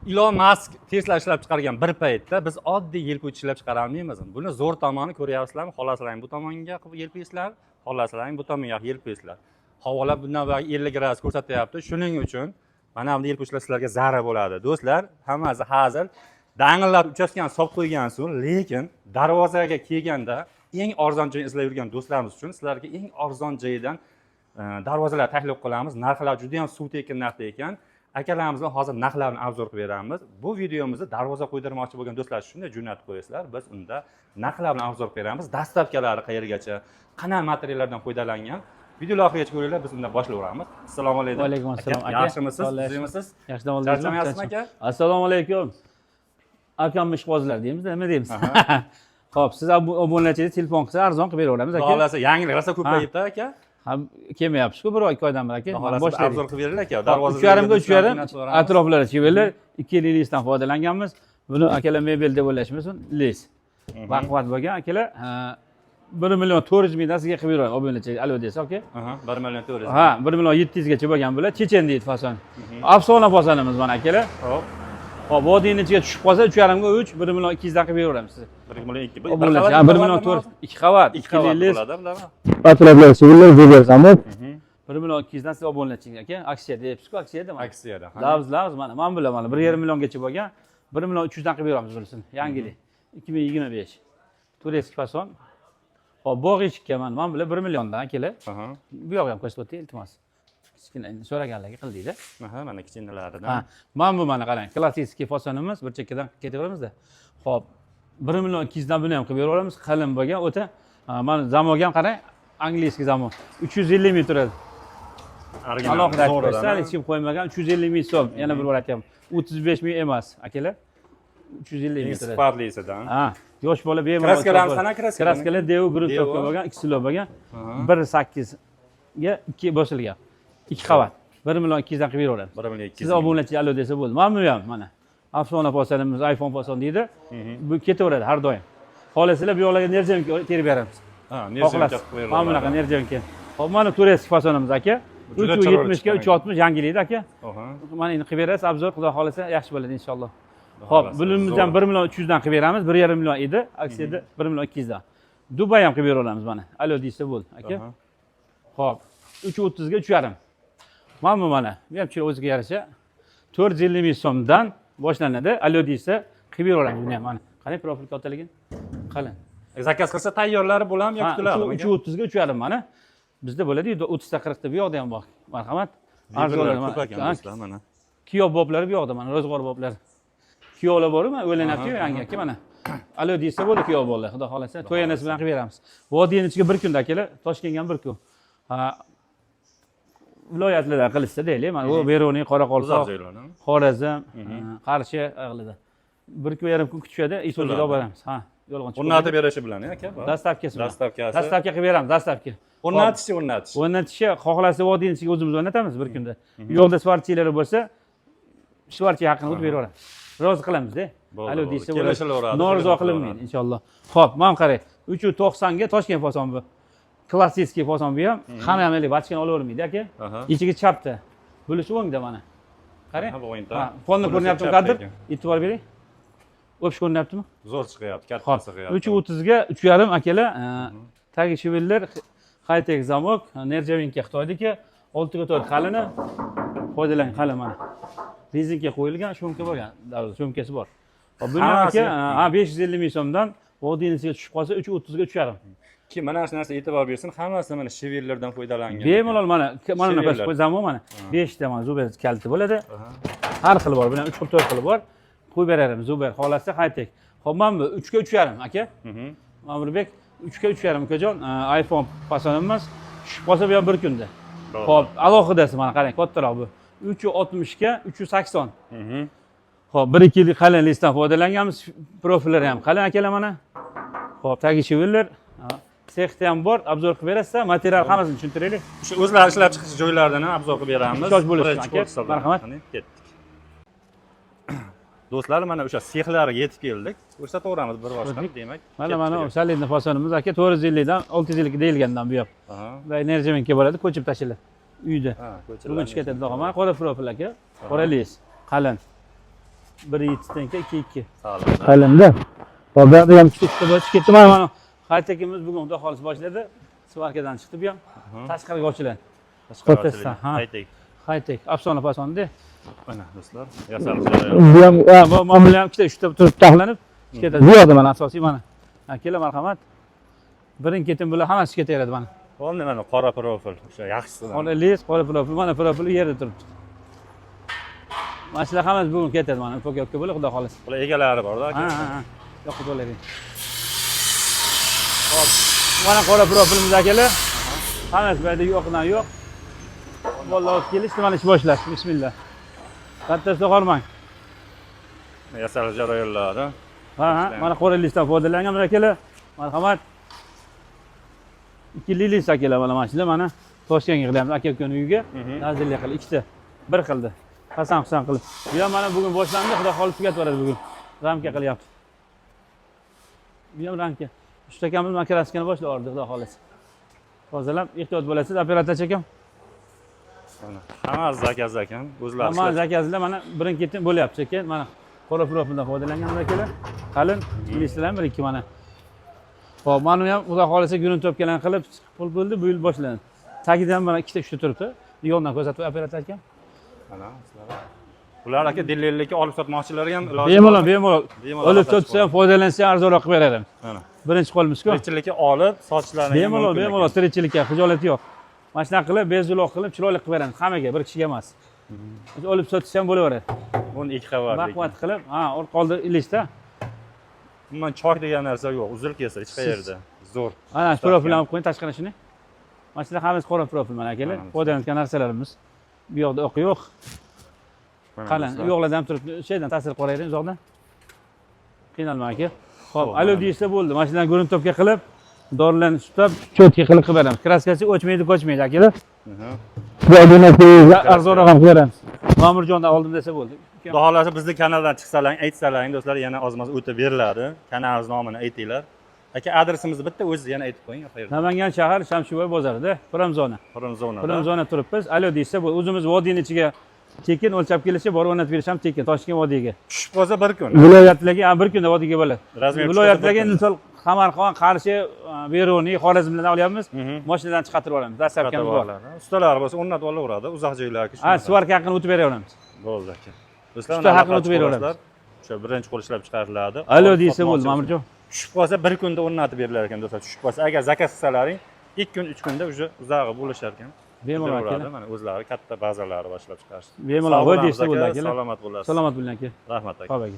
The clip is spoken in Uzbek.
Elon Musk Tesla ishlab chiqargan bir paytda biz oddiy yelpich ishlab chiqara olmaymizmi? Buni zo'r tomoni ko'ryapsizlarmi? Xohlasalaring bu tomonga qilib yelpiysizlar, xohlasalaring bu tomonga yelpiysizlar. Havolar bundan 50 gradus ko'rsatyapti. Shuning uchun mana bu yelpichlar sizlarga zarar bo'ladi. Do'stlar, hammasi hazil. Dang'illar uchastkani solib qo'ygansiz, lekin darvozaga kelganda eng arzon joy izlab yurgan do'stlarimiz uchun sizlarga eng arzon joydan darvozalar taklif qilamiz. Narxlar juda ham suv tekin narxda ekan. Akalarimizdan hozir narxlarni obzor qilib beramiz. Bu videomizni darvoza qo'ydirmoqchi bo'lgan do'stlar shunday jo'natib qo'yasizlar. Biz unda narxlarni obzor qilib beramiz. Dastavkalari qayergacha, qanday materiallardan foydalangan. Video oxirigacha ko'ringlar, biz undan boshlayveramiz. Assalomu alaykum. Va alaykum assalom aka. Yaxshimisiz? Sizmisiz? Yaxshi dam oldingizmi? Charchamayapsizmi aka? Assalomu alaykum. Akam ishqibozlar deymiz, nima deymiz? Xo'p, siz obunachini telefon qilsa arzon qilib beraveramiz aka. Xohlasa yangilik rosa ko'payibdi aka. Ham kelmayapsiz-ku, 1-2 oydan beri aka. Boshlaylik. Obzor qilib beringlar aka. Darvoza 3,5 atroflari chivelar 2 lisdan foydalanganmiz. Buni akalar mebel deb o'ylashmasin, lis. Baquvvat bo'lgan akalar. 1,4 mingdan sizga qilib beraman obunachi alo desa aka. 1,4 Ha, 1,700 gacha bo'lgan bular. Chechen deydi fason. Afsona fasonimiz mana akalar. Xo'p. Hop, vodiyning ichiga tushib qolsa 3,5 ga 3, 1,200 dan qilib beraveramiz sizga. 1,2. 1,4, 2 qavat, 2 qavat lis. bo'ladi bularmi? Patroblar chivillar bersam, 1,200 dan siz obunaching aka. Aksiya deyapsiz-ku, aksiyada. Aksiyada. Lavz mana. Men bilaman, 1,5 milliongacha bo'lgan. 1,300 dan qilib beramiz bunisini. Yangilik. 2025. Turesk fason. Hop, bog' eshikka men bilan 1 milliondan akalar. Bu yoq ham ko'rsatib o'ting, iltimos. Kichkina so'raganlarga qildingda. Mana kichkinalaridan. Ha, mana bu mana qarang, klassik fasonimiz, bir chekkadan ketaveramizda. Hop, 1,200 dan buni ham qilib beraveramiz. Qalin bo'lgan, o'ta. Mana zamoga ham qarang, angliyskiy zamon. 350 ming turadi. Alohida aytib hech kim qo'ymagan 350 ming so'm. Yana bir bor aytyapman. 35 ming emas, akalar. 350 ming turadi. Sifatlisidan. Ha, yosh bola bemalol. Kraskalarimiz qanaqa kraskalar? Kraskalar Devo gruntовка bo'lgan, 2 kilo bo'lgan. 1,8 ga 2 bosilgan. 2 qavat. 1,200 dan qilib beraveramiz. 1,200. Siz obunachi alo desa bo'ldi. Mana bu ham mana. Afsona fasonimiz, iPhone fason deydi. Bu ketaveradi har doim. Xohlasizlar bu yoqlarga nerjamka terib beramiz. Ha, nerjamka qilib beraveramiz. Mana bunaqa nerjamka. Hop, mana turesk fasonimiz aka. 370 ga 360 yangilikda aka. Mana endi qilib berasiz, obzor xudo xolasa yaxshi bo'ladi inshaalloh. Xo'p, bunimizni ham 1,300 dan qilib beramiz. 1,5 million edi. Aksiyada 1,200 dan. Dubay ham qilib beraveramiz mana. Alo desa bo'ldi aka. Xo'p, 330 ga 3,5. Mana. Bu ham o'ziga yarasha 450 ming so'mdan boshlanadi. Alo desa qilib beraveramiz buni ham mana. Qarang, profil kattaligini. Qalin. Zakaz qilsa tayyorlari bo'ladimi yoki kutiladi? 330 ga 3,5 mana. Bizda bo'ladi-yu, 30 ta 40 ta bu yoqda ham bor. Marhamat. Arzonlar mana. Kiyov boblari bu yoqda mana, ro'zg'or boblari. Kiyovlar bormi? O'ylanapti-yu yangi aka mana. Alo desa bo'ldi kiyov bolalar, xudo xolasa. To'yanasi bilan qilib beramiz. Vodiyning ichiga bir kunda akalar, Toshkentga ham bir kun. Viloyatlarda qilishsa deylik, mana bu Beruniy, Qoraqalpoq, Xorazm, Qarshi ag'lida. 1,5 kun kutishadi, Iso'ga olib boramiz. Ha, yolg'on chiqadi. O'rnatib berishi bilan aka. Dastavkasi. Dastavkasi. Dastavka qilib beramiz, dastavka. O'rnatish. O'rnatishga xohlasa vodiyning ichiga o'zimiz o'rnatamiz bir kunda. Yo'lda svarchilar bo'lsa, svarchi haqqini o'tib beraveramiz. Rozi qilamiz-da. Alo desa bo'ladi. Norizo qilinmaydi inshaalloh. Xo'p, mana qarang. 390 ga Toshkent fason bu. Klassik fason bu ham. Hamma ham bachkani olavermaydi aka. Ichiga chapta. Bo'lishi o'ngda mana. Qarang. Ha, fonni ko'ryaptimi kadr? E'tibor bering. O'pish ko'ryaptimi? Zo'r chiqyapti, kattasi chiqyapti. 330 ga 3,5 akalar. Tagi shivillar, high-tech zamok, nerjavinka Xitoydagi 6 ga 4 qalini foydalang qalin mana. Rezinka qo'yilgan, shumka bo'lgan, shumkasi bor. Hop, buni aka 550 ming so'mdan vodiyning ichiga tushib qolsa 330 ga 3,5. Kim mana shu narsa e'tibor bersin, hammasi mana shivellardan foydalangan. Bemalol mana biz zamon mana 5 ta mana Zuber kaliti bo'ladi. Har xil bor, bilan 3 xil 4 xil bor. Qo'yib beramiz Zuber xolasi high-tech. Hop, mana bu 3 ga 3,5 aka. Ma'murbek 3 ga 3,5 ukajon, iPhone fasonimiz tushib qolsa bu ham bir kunda. Hop, alohidasi mana qarang, kattaroq bu. 360 ga 380. Hop, 1-2 yillik qalin listdan foydalanganmiz. Profillari ham qalin akalar mana. Hop, tagi shivillar. Sexda ham bor, obzor qilib berasiz, material hammasini tushuntiraylik. O'sha o'zlari ishlab chiqish joylaridan ham obzor qilib beramiz. Shosh bo'lish aka. Marhamat. Ketdik. Do'stlar, mana o'sha sexlarga yetib keldik. Ko'rsataveramiz bir boshdan, demak. Mana solidniy fasonimiz aka 450 dan 600 ga deyilgandan bu yoq. Va nerjaminka bo'ladi, ko'chib tashiladi. Uyda. Bugun chiqadi do'g'ama, qora profil aka, qora les, qalin. 1.7 2.2. Sağlam. Qaylanda. Hop, bu yerda ham chiqib ketdi. Mana qaytakimiz bugun xudo xolis boshladi. Svarkadan chiqdi bu ham. Tashqariga ochiladi. Protestan, ha. Haytek, afsona fasonda. Mana do'stlar, yasalib jarayon. Bu ham, bu mana ham ikkita uchta turib taxlanib ketadi. Bu yoqda mana asosiy mana. Ha, kela marhamat. Birin-ketin bular hammasi ketaveradi mana. Bo'ldi mana qora profil, o'sha yaxshisi. Qora les, qora profil, mana profil yerda turibdi. Mana shular hammasi bugun ketadi mana, po'kakka bo'lib xudo xolis. Bular egalari bor-da aka. Ha. Yoqib bo'lavering. Hop, mana qora profilimiz akalar. Hammasi bu yerda yo'qdan yo'q. Vallahi kelishdi mana ish boshlash. Bismillah. Kattasi qormang. Yasalib jarayonlari. Ha, mana qora listdan foydalangan akalar. Marhamat. 2 lilis akalar mana shular mana Toshkentga qilyapmiz aka-ukaning uyiga. Nazirlik qilib ikkita. Bir qildi. Hasan qilib. Bu ham mana bugun boshlandi, xudo xolis tugatib beradi bugun. Ramka qilyapti. Bu ham ramka. Ustakamiz makaraskani boshlab yubordi, xudo xolis. Hozirlab ehtiyot bo'lasiz, operator akam. Hamma zakaz ekan, o'zlari. Hamma zakazlar mana birin-ketin bo'lyapti ekan. Mana qora profildan foydalangan akalar. Qalin listrlar bir ikki mana. Xo'p, mana ham xudo xolisa gunin to'pkalan qilib pul bo'ldi, bu yil boshlandi. Tagida ham mana ikkita uchta turibdi. Yo'ldan ko'rsatib operator akam. Mana sizlar. Ular aka dillerlikka olib sotmoqchilarga ham iloji bemalol. Olib sotsa ham foydalansa ham arzonroq qilib beramiz. Mana. Birinchi qo'limiz-ku. Tirikchilikka olib sotishlaringiz Bemalol tirikchilikka xijolat yo'q. Mana shunaqa qilib bezuloq qilib chiroyli qilib beramiz hammaga, bir kishiga emas. Olib sotsa ham bo'laveradi. Buni ikki qavat. Baquvvat qilib, ha, qoldi ilishda. Umuman chok degan narsa yo'q, uzilib kelsa hech qayerda. Zo'r. Ana shu profilni olib qo'ying tashqari shuni. Mana shular hammasi qora profil mana akalar. Foydalangan narsalarimiz. Bu yoqda o'q yo'q. Qalin, u yoqlardan ham turibdi. Şeydan ta'sir qorayring uzoqdan. Qiynalma aka. Xo'p, alo deysa bo'ldi. Mana shularni gurin topga qilib, dorilarni sutab, cho'tga qilib beramiz. Kraskasi o'chmaydi, qochmaydi akalar. Bu odamlarga arzonroq ham qilib beramiz. Ma'murjondan oldim desa bo'ldi. Xudo xolasa bizning kanaldan chiqsalang, aytsalaring do'stlar, yana ozmoz o'tib beriladi. Kanalimiz nomini aytinglar. Aka adresimizni bitta o'zingiz yana aytib qo'ying axir. Namangan shahar Shamshiboy bozorida, Puramzona. Puramzona turibmiz. Alo deysa bo'ldi. O'zimiz vodiyning ichiga tekin o'lchab kelishib, borib o'rnatib berish ham tekin Toshkent vodiyga. Tushib qolsa bir kun. Viloyatlarga bir kunda vodiyga bo'ladi. Razmer Viloyatlarga misol Samarqand, Qarshi, Beruniy, Xorazmdan olyapmiz. Mashinadan chiqarib yuboramiz. Dastlabkamiz bor. Ustalar bo'lsa o'rnatib olaveradi, uzoq joylarga. Ha, svarka haqini o'tib beraveramiz. Bo'ldi aka. Do'stlar, usta haqini o'tib beraveramiz. O'sha birinchi qo'l ishlab chiqariladi. Alo deysa bo'ldi, Ma'murjon. Tushib qolsa bir kunda o'rnatib berilar ekan do'stlar. Tushib qolsa agar zakaz qilsalaring 2 kun 3 kunda уже uzog'i bo'lishar ekan. Bemalol aka. Mana o'zlari katta bazalari boshlab chiqarish. Bemalol deysa bo'ldi aka. Salomat bo'lasiz. Salomat bo'ling aka. Rahmat aka. Xo'p aka.